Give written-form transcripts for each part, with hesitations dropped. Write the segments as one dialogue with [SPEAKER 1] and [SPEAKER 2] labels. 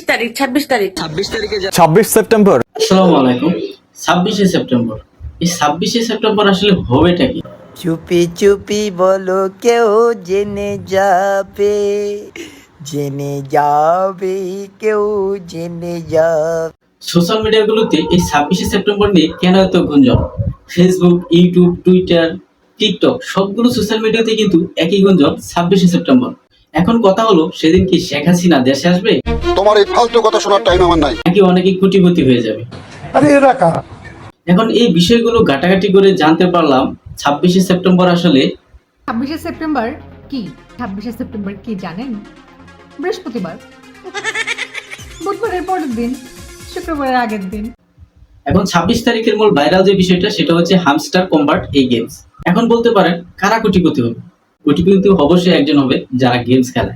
[SPEAKER 1] তারিখ 26 তারিখ
[SPEAKER 2] 26 সেপ্টেম্বর।
[SPEAKER 3] আসসালামু আলাইকুম। 26শে সেপ্টেম্বর, এই 26শে সেপ্টেম্বর আসলে হবেটা কি?
[SPEAKER 4] চুপি চুপি বলো কেউ জেনে যাবে, জেনে যাবে, কেউ জেনে যাবে।
[SPEAKER 3] সোশ্যাল মিডিয়াগুলোতে এই 26শে সেপ্টেম্বর নিয়ে কেন এত গুঞ্জন? ফেসবুক, ইউটিউব, টুইটার, টিকটক সবগুলো সোশ্যাল মিডিয়াতে কিন্তু একই গুঞ্জন 26শে সেপ্টেম্বর। এখন কথা হলো, সেদিন কি শেখ হাসিনা দেশে আসবে,
[SPEAKER 5] তোমার এই ফালতু কথা শোনার টাইম আমার নাই।
[SPEAKER 3] নাকি অনেকে কোটিপতি হয়ে যাবে? এখন এই বিষয়গুলো ঘাটাঘাটি করে জানতে পারলাম 26শে সেপ্টেম্বর আসলে
[SPEAKER 6] 26শে সেপ্টেম্বর কি? 26শে সেপ্টেম্বর কি জানেন? বৃহস্পতিবার, বুধবারের পরের দিন, শুক্রবারের আগের দিন।
[SPEAKER 3] এখন 26 তারিখের মূল ভাইরাল যে বিষয়টা সেটা হচ্ছে হামস্টার কম্বাট এই গেমস। এখন বলতে পারেন কারা কোটিপতি হবে? কোটিপতি অবশ্যই একজন হবে যারা গেমস খেলে।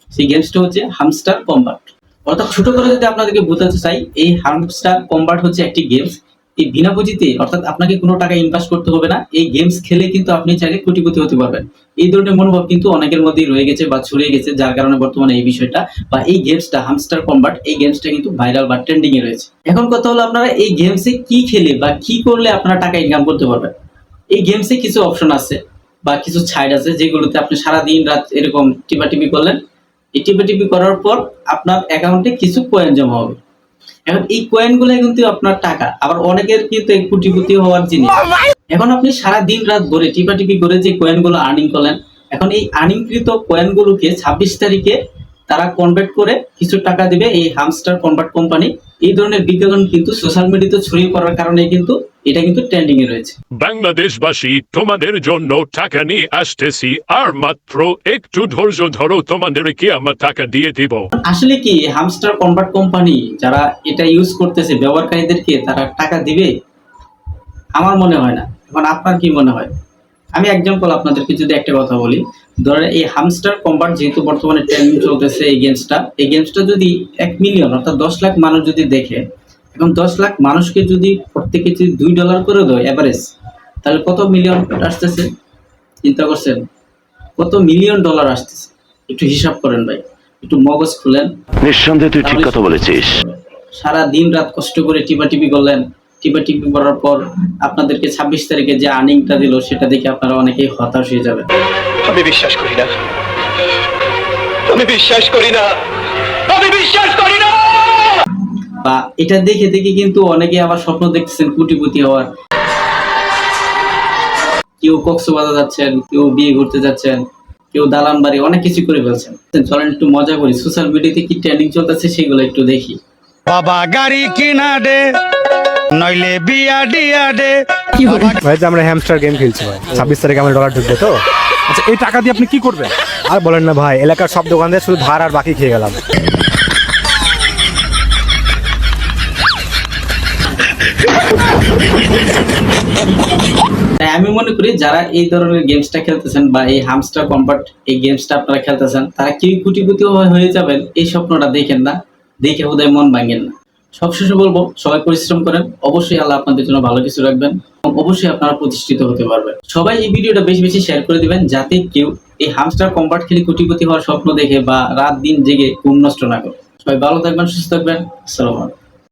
[SPEAKER 3] সেই গেমসটা হচ্ছে হামস্টার কম্বাট। অর্থাৎ ছোট করে যদি আপনাদেরকে বোঝাতে চাই, এই হামস্টার কম্বাট হচ্ছে একটি গেমস। এই বিনা পুঁজিতে, অর্থাৎ আপনাকে কোনো টাকা ইনভেস্ট করতে হবে না, এই গেমস খেলে কিন্তু আপনি চাইলে কোটিপতি হতে পারবেন। এই ধরনের মনোভাব কিন্তু অনেকের মধ্যেই রয়ে গেছে বা ছড়িয়ে গেছে, যার কারণে বর্তমানে এই বিষয়টা বা এই গেমসটা হামস্টার কম্বাট এই গেমসটা কিন্তু ভাইরাল বা ট্রেন্ডিং এ রয়েছে। এখন কথা হলো, আপনারা এই গেমসে কি খেলে বা কি করলে আপনারা টাকা ইনকাম করতে পারবেন। এই গেমসে কিছু অপশন আছে বা কিছু সাইট আছে যেগুলোতে আপনি সারা দিন রাত এরকম টিপাটিপি করলেন। এই টিপাটিপি করার পর আপনার অ্যাকাউন্টে কিছু কয়েন জমা হবে। এখন এই কয়েনগুলো কিন্তু আপনার টাকা, আবার অনেকের কিন্তু কোটিপতি হওয়ার জিনিস। এখন আপনি সারা দিন রাত ধরে টিপাটিপি করে যে কয়েনগুলো আর্নিং করলেন, এখন এই আর্নিংকৃত কয়েনগুলোকে 26 তারিখে তারা কনভার্ট করে কিছু টাকা দিবে এই হামস্টার কনভার্ট কোম্পানি। এই ধরনের বিজ্ঞাপন কিন্তু সোশ্যাল মিডিয়াতে ছড়িয়ে পড়ার কারণে কিন্তু এটা কিন্তু ট্রেন্ডিং এ রয়েছে।
[SPEAKER 7] বাংলাদেশবাসী, তোমাদের জন্য টাকা নিয়ে আসতেছি, আর মাত্র একটু ধৈর্য ধরো, তোমাদেরকে আমার টাকা দিয়ে দিব।
[SPEAKER 3] আসলে কি হামস্টার কনভার্ট কোম্পানি যারা এটা ইউজ করতেছে ব্যবহারকারীদেরকে তারা টাকা দিবে? আমার মনে হয় না। এখন আপনার কি মনে হয়? আমি এক্সাম্পল আপনাদেরকে যদি একটা কথা বলি, ধরেন এই হামস্টার কম্বাট যেহেতু বর্তমানে ট্রেন্ডিং চলতেছে, এই গেমসটা যদি 1 মিলিয়ন অর্থাৎ 10 লাখ মানুষ যদি দেখে, এখন 10 লাখ মানুষকে যদি প্রত্যেকে যদি $2 করে দেয় এভারেজ, তাহলে কত মিলিয়ন আসতেছে? চিন্তা করছেন কত মিলিয়ন ডলার আসতেছে? একটু হিসাব করেন ভাই, একটু মগজ খুলেন।
[SPEAKER 8] নিঃসন্দেহে তুই ঠিক কথা বলেছিস।
[SPEAKER 3] সারা দিন রাত কষ্ট করে টিপাটিপি করলেন, টিপাটিপি করার পর আপনাদেরকে 26 তারিখে যে আর্নিংটা দিল সেটা দেখে আপনারা অনেকেই হতাশ হয়ে যাবেন।
[SPEAKER 8] আমি বিশ্বাস করি না, আমি বিশ্বাস করি না, আমি বিশ্বাস করি না।
[SPEAKER 3] বা এটা দেখে দেখে কিন্তু অনেকে আবার স্বপ্ন দেখতেছেন কোটিপতি হওয়ার। কেউ কক্সবাজার যাচ্ছেন, কেউ বিয়ে করতে যাচ্ছেন, কেউ দালান বাড়ি, অনেক কিছু করে ফেলছেন। চলেন একটু মজা করি, সোশ্যাল মিডিয়াতে কি ট্রেন্ডিং চলতেছে সেগুলো একটু দেখি।
[SPEAKER 9] বাবা গাড়ি কিনা দে, নইলে বিয়া দিয়া দে।
[SPEAKER 2] ভাই যে আমরা হ্যামস্টার গেম খেলছি ভাই, 26 তারিখে আমার ডলার ঢুকবে তো।
[SPEAKER 10] আচ্ছা, এই টাকা দিয়ে আপনি কি করবেন?
[SPEAKER 2] আর বলেন না ভাই, এলাকার সব দোকানদার শুধু ধার আর বাকি খেয়ে গেলাম।
[SPEAKER 3] তাই আমি মনে করি যারা এই ধরনের গেমসটা খেলতেছেন বা এই হামস্টার কম্বাট এই গেমসটা আপনারা খেলতেছেন, তারা কেউ কোটিপতি হয়ে যাবেন এই স্বপ্নটা দেখেন না, দেখে বোধহয় মন ভাঙেন না। সবশেষে বলবো, সবাই পরিশ্রম করেন, অবশ্যই আল্লাহ আপনাদের জন্য ভালো কিছু রাখবেন এবং অবশ্যই আপনারা প্রতিষ্ঠিত হতে পারবেন। সবাই এই ভিডিওটা বেশি বেশি শেয়ার করে দিবেন, যাতে কেউ এই হামস্টার কম্বাট খেলে কোটিপতি হওয়ার স্বপ্ন দেখে বা রাত দিন জেগে ঘুম নষ্ট না করে। সবাই ভালো থাকবেন, সুস্থ থাকবেন। আসসালামু আলাইকুম।